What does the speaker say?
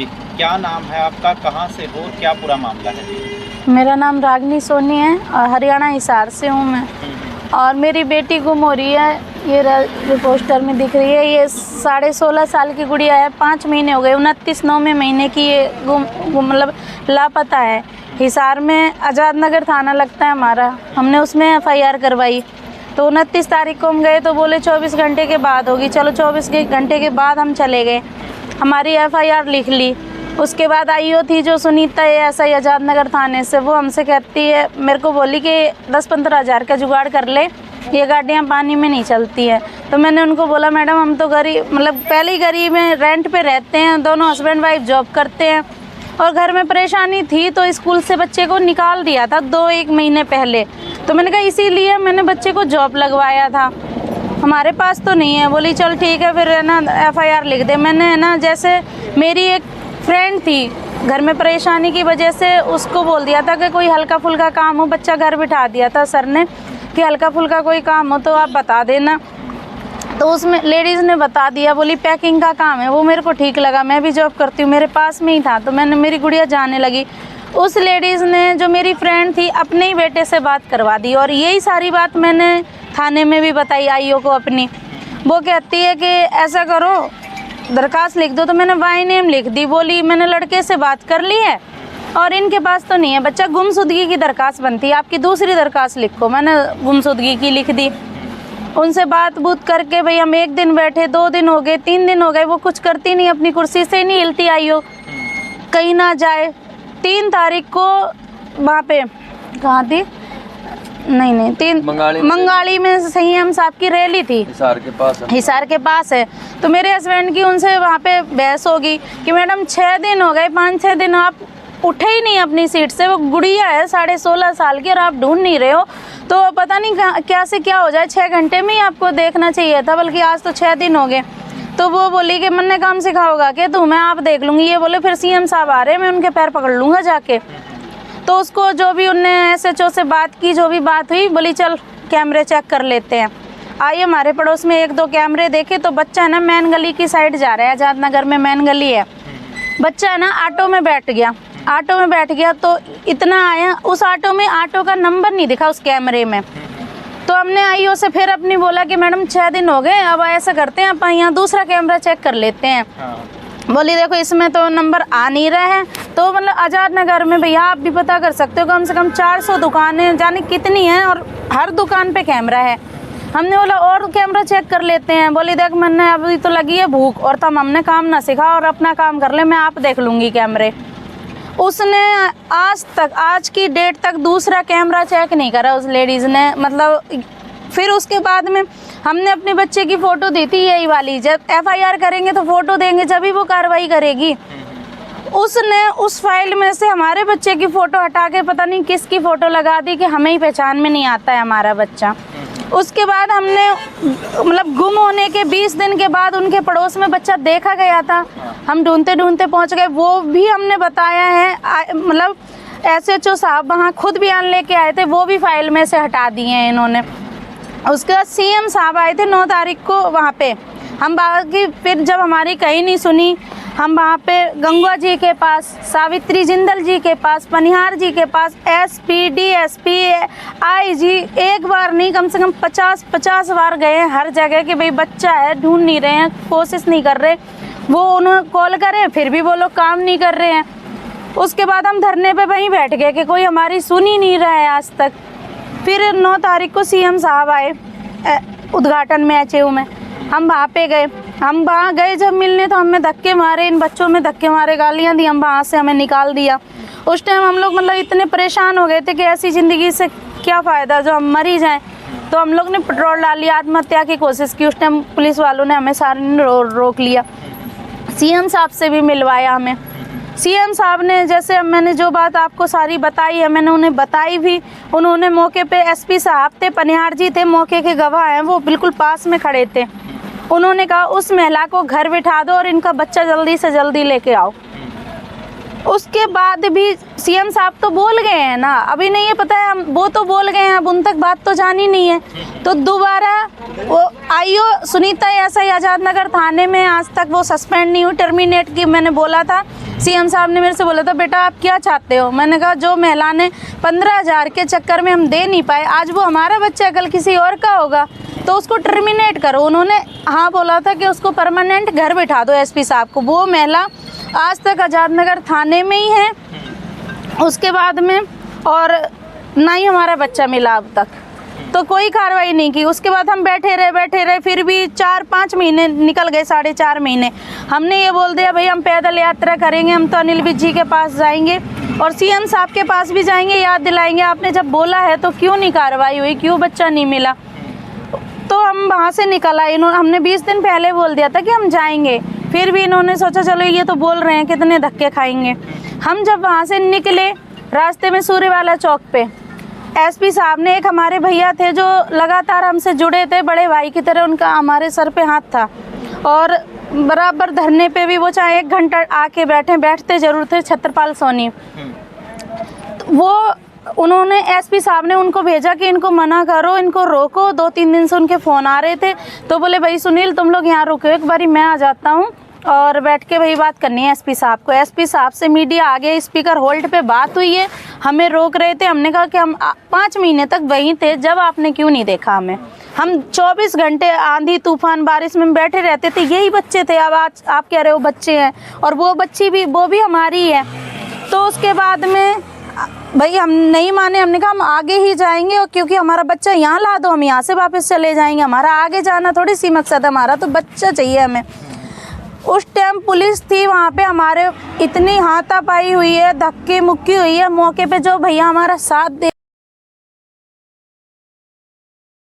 जी, क्या नाम है आपका, कहाँ से हो, क्या पूरा मामला है जी? मेरा नाम रागनी सोनी है और हरियाणा हिसार से हूँ मैं। और मेरी बेटी गुम हो रही है, ये जो पोस्टर में दिख रही है, ये 16.5 साल की गुड़िया है। 5 महीने हो गए, 29 महीने की ये गुम मतलब लापता है। हिसार में आज़ाद नगर थाना लगता है हमारा, हमने उसमें FIR करवाई। तो 29 तारीख को हम गए तो बोले 24 घंटे के बाद होगी। चलो 24 घंटे के बाद हम चले गए, हमारी FIR लिख ली। उसके बाद IO थी जो सुनीता SI आज़ाद नगर थाने से, वो हमसे कहती है, मेरे को बोली कि 10-15 हज़ार का जुगाड़ कर ले, ये गाड़ियाँ पानी में नहीं चलती है। तो मैंने उनको बोला मैडम हम तो गरीब मतलब पहले ही गरीब हैं, रेंट पे रहते हैं, दोनों हस्बैंड वाइफ जॉब करते हैं और घर में परेशानी थी तो स्कूल से बच्चे को निकाल दिया था 2-1 महीने पहले। तो मैंने कहा इसीलिए मैंने बच्चे को जॉब लगवाया था, हमारे पास तो नहीं है। बोली चल ठीक है फिर है ना FIR लिख दे। मैंने है ना, जैसे मेरी एक फ्रेंड थी, घर में परेशानी की वजह से उसको बोल दिया था कि कोई हल्का फुल्का काम हो, बच्चा घर बिठा दिया था सर ने कि हल्का फुल्का कोई काम हो तो आप बता देना। तो उसमें लेडीज़ ने बता दिया, बोली पैकिंग का काम है। वो मेरे को ठीक लगा, मैं भी जॉब करती हूँ, मेरे पास में ही था, तो मैंने मेरी गुड़िया जाने लगी। उस लेडीज़ ने जो मेरी फ्रेंड थी अपने ही बेटे से बात करवा दी और यही सारी बात मैंने थाने में भी बताई IO को अपनी। वो कहती है कि ऐसा करो दरखास्त लिख दो, तो मैंने बाय नेम लिख दी। बोली मैंने लड़के से बात कर ली है और इनके पास तो नहीं है, बच्चा गुमशुदगी की दरखास्त बनती है, आपकी दूसरी दरखास्त लिखो। मैंने गुमशुदगी की लिख दी। उनसे बात बूत करके भाई हम 1 दिन बैठे, 2 दिन हो गए, 3 दिन हो गए, वो कुछ करती नहीं, अपनी कुर्सी से नहीं हिलती IO, कहीं ना जाए। 3 तारीख को वहाँ पे कहाँ थी, नहीं 3 मंगाली में संयम साहब की रैली थी, हिसार के पास है। तो मेरे हस्बैंड की उनसे वहाँ पे बहस होगी कि मैडम 6 दिन हो गए, 5-6 दिन आप उठे ही नहीं अपनी सीट से, वो गुड़िया है 16.5 साल की और आप ढूंढ नहीं रहे हो, तो पता नहीं क्या से क्या हो जाए। 6 घंटे में ही आपको देखना चाहिए था, बल्कि आज तो 6 दिन हो गए। तो वो बोली कि मैंने काम सिखाओगा कि तू, मैं आप देख लूँगी। ये बोले फिर CM साहब आ रहे हैं, मैं उनके पैर पकड़ लूँगा जाके। तो उसको जो भी उनने SHO से बात की, जो भी बात हुई, बोली चल कैमरे चेक कर लेते हैं। आइए हमारे पड़ोस में 1-2 कैमरे देखे तो बच्चा है ना मैन गली की साइड जा रहा है, आज़ाद नगर में मैन गली है। बच्चा है ना ऑटो में बैठ गया, तो इतना आया उस ऑटो में, ऑटो का नंबर नहीं दिखा उस कैमरे में। तो हमने IO से फिर अपनी बोला कि मैडम 6 दिन हो गए, अब ऐसा करते हैं आप यहाँ दूसरा कैमरा चेक कर लेते हैं। बोली देखो इसमें तो नंबर आ नहीं रहा है। तो मतलब आज़ाद नगर में भैया आप भी पता कर सकते हो, कम से कम 400 दुकानें जाने कितनी हैं और हर दुकान पे कैमरा है। हमने बोला और कैमरा चेक कर लेते हैं। बोली देख मैंने अभी तो लगी है भूख और तब हमने काम ना सीखा और अपना काम कर ले, मैं आप देख लूँगी कैमरे। उसने आज की डेट तक दूसरा कैमरा चेक नहीं करा उस लेडीज़ ने। मतलब फिर उसके बाद में हमने अपने बच्चे की फ़ोटो दी थी यही वाली, जब FIR करेंगे तो फ़ोटो देंगे जब ही वो कार्रवाई करेगी। उसने उस फाइल में से हमारे बच्चे की फ़ोटो हटा के पता नहीं किसकी फ़ोटो लगा दी कि हमें ही पहचान में नहीं आता है हमारा बच्चा। उसके बाद हमने मतलब गुम होने के 20 दिन के बाद उनके पड़ोस में बच्चा देखा गया था, हम ढूंढते ढूंढते पहुंच गए, वो भी हमने बताया है। मतलब SHO साहब वहाँ खुद बयान लेके आए थे, वो भी फाइल में से हटा दिए हैं इन्होंने। उसके बाद CM साहब आए थे 9 तारीख को वहाँ पे, हम बाकी फिर जब हमारी कहीं नहीं सुनी, हम वहाँ पे गंगा जी के पास, सावित्री जिंदल जी के पास, पनिहार जी के पास, SP DSP IG, एक बार नहीं कम से कम 50 बार गए हैं हर जगह कि भाई बच्चा है, ढूंढ नहीं रहे हैं, कोशिश नहीं कर रहे। वो उन्हें कॉल करें फिर भी वो लोग काम नहीं कर रहे हैं। उसके बाद हम धरने पे वहीं बैठ गए कि कोई हमारी सुन ही नहीं रहा है आज तक। फिर 9 तारीख को CM साहब आए उद्घाटन में HAU में, हम वहाँ पे गए। हम वहाँ गए जब मिलने तो हमें धक्के मारे, इन बच्चों में धक्के मारे, गालियाँ दी, हम वहाँ से हमें निकाल दिया। उस टाइम हम लोग मतलब इतने परेशान हो गए थे कि ऐसी ज़िंदगी से क्या फ़ायदा जो हम मर ही जाएँ। तो हम लोग ने पेट्रोल डाल लिया, आत्महत्या की कोशिश की। उस टाइम पुलिस वालों ने हमें सारे ने रोक लिया। CM साहब से भी मिलवाया हमें। CM साहब ने जैसे मैंने जो बात आपको सारी बताई है मैंने उन्हें बताई भी। उन्होंने मौके पे SP साहब थे, पनिहार जी थे, मौके के गवाह हैं, वो बिल्कुल पास में खड़े थे। उन्होंने कहा उस महिला को घर बिठा दो और इनका बच्चा जल्दी से जल्दी लेके आओ। उसके बाद भी CM साहब तो बोल गए हैं ना, अभी नहीं है पता है, वो तो बोल गए हैं, अब उन तक बात तो जानी नहीं है। तो दोबारा वो सुनीता SI आज़ाद नगर थाने में आज तक वो सस्पेंड नहीं हुई, टर्मिनेट की मैंने बोला था सीएम साहब ने मेरे से बोला था बेटा आप क्या चाहते हो। मैंने कहा जो महिला ने 15,000 के चक्कर में हम दे नहीं पाए, आज वो हमारा बच्चा कल किसी और का होगा तो उसको टर्मिनेट करो। उन्होंने हाँ बोला था कि उसको परमानेंट घर बिठा दो एसपी साहब को। वो महिला आज तक आज़ाद नगर थाने में ही है उसके बाद में, और ना ही हमारा बच्चा मिला अब तक, तो कोई कार्रवाई नहीं की। उसके बाद हम बैठे रहे, फिर भी 4-5 महीने निकल गए, 4.5 महीने। हमने ये बोल दिया भाई हम पैदल यात्रा करेंगे, हम तो अनिल विज जी के पास जाएंगे और सीएम साहब के पास भी जाएंगे, याद दिलाएंगे आपने जब बोला है तो क्यों नहीं कार्रवाई हुई, क्यों बच्चा नहीं मिला। तो हम वहाँ से निकल आए। हमने 20 दिन पहले बोल दिया था कि हम जाएंगे, फिर भी इन्होंने सोचा चलो ये तो बोल रहे हैं कितने धक्के खाएंगे। हम जब वहाँ से निकले, रास्ते में सूर्यवाला चौक पे एसपी साहब ने, एक हमारे भैया थे जो लगातार हमसे जुड़े थे, बड़े भाई की तरह उनका हमारे सर पे हाथ था, और बराबर धरने पे भी वो चाहे 1 घंटा आके बैठते जरूर थे, छत्रपाल सोनी। वो उन्होंने एसपी साहब ने उनको भेजा कि इनको मना करो, इनको रोको। 2-3 दिन से उनके फ़ोन आ रहे थे, तो बोले भाई सुनील तुम लोग यहाँ रुको, एक बारी मैं आ जाता हूँ और बैठ के वही बात करनी है एसपी साहब को। एसपी साहब से मीडिया आगे स्पीकर होल्ड पे बात हुई है, हमें रोक रहे थे। हमने कहा कि हम 5 महीने तक वहीं थे, जब आपने क्यों नहीं देखा हमें। हम 24 घंटे आंधी तूफान बारिश में बैठे रहते थे, यही बच्चे थे। अब आज आप कह रहे हो बच्चे हैं, और वो बच्ची भी, वो भी हमारी है। तो उसके बाद में भाई हम नहीं माने, हमने कहा हम आगे ही जाएंगे, और क्योंकि हमारा बच्चा यहाँ ला दो, हम यहाँ से वापस चले जाएंगे। हमारा आगे जाना थोड़ी सी मकसद है, हमारा तो बच्चा चाहिए हमें। उस टाइम पुलिस थी वहाँ पे, हमारे इतनी हाथापाई हुई है, धक्के मुक्की हुई है। मौके पे जो भैया हमारा साथ दे